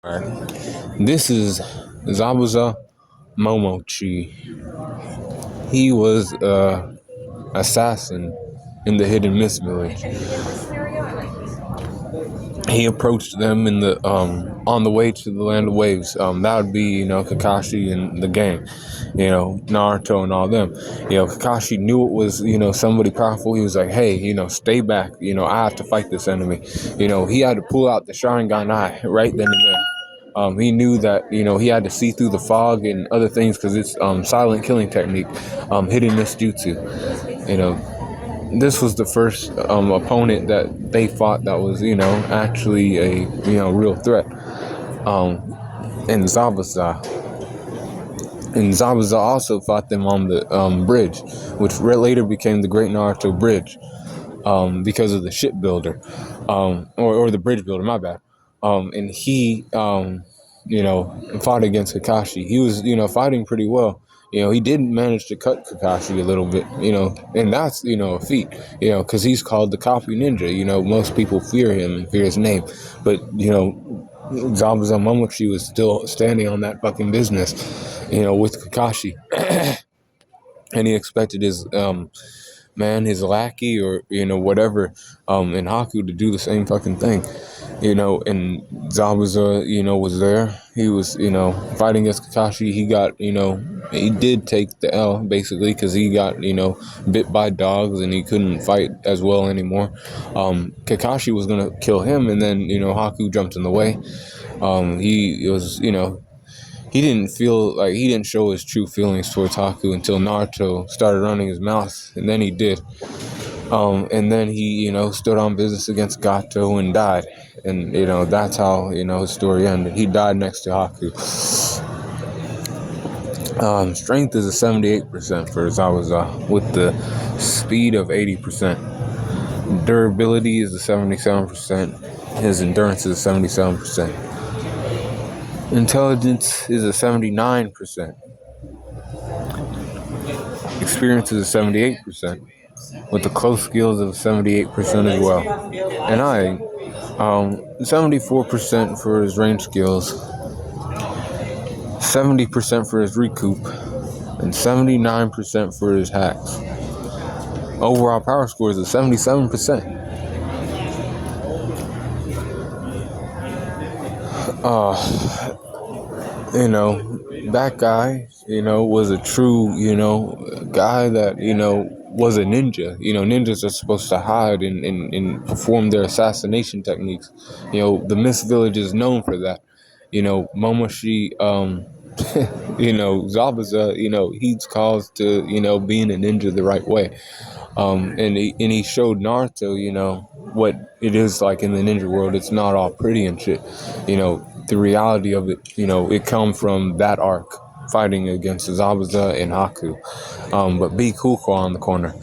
Alright. This is Zabuza Momochi. He was assassin in the Hidden Mist village. He approached them in the on the way to the land of waves. That would be Kakashi and the gang, Naruto and all them. Kakashi knew it was somebody powerful. He was like, hey, stay back. I have to fight this enemy. He had to pull out the Sharingan eye right then and there. He knew that he had to see through the fog and other things because it's silent killing technique, hidden mist jutsu. This was the first opponent that they fought that was actually a real threat. And Zabuza. And Zabuza also fought them on the bridge, which later became the Great Naruto Bridge, because of the shipbuilder, or the bridge builder. My bad. And he, fought against Kakashi. He was, fighting pretty well. He did manage to cut Kakashi a little bit, and that's, a feat, because he's called the Copy Ninja. Most people fear him and fear his name, but, Zabuza Momochi was still standing on that fucking business, with Kakashi, and he expected his, his lackey or, whatever, in Haku to do the same fucking thing. And Zabuza, was there. He was, fighting against Kakashi. He got, he did take the L, basically, because he got, bit by dogs and he couldn't fight as well anymore. Kakashi was going to kill him, and then, Haku jumped in the way. He was, he didn't show his true feelings towards Haku until Naruto started running his mouth, and then he did. And then he, stood on business against Gato and died. And, that's how, his story ended. He died next to Haku. Strength is a 78% for Zabuza, with the speed of 80%. Durability is a 77%. His endurance is a 77%. Intelligence is a 79%. Experience is a 78%. With the close skills of 78% as well. And 74% for his range skills, 70% for his recoup, and 79% for his hacks. Overall power score is a 77%. That guy, was a true, guy that, was a ninja. Ninjas are supposed to hide and perform their assassination techniques. The Mist Village is known for that. Momoshi, Zabuza, he's caused to, being a ninja the right way. And he showed Naruto, what it is like in the ninja world. It's not all pretty and shit. The reality of it, it come from that arc, fighting against Zabuza and Haku. But be Kuko on the corner.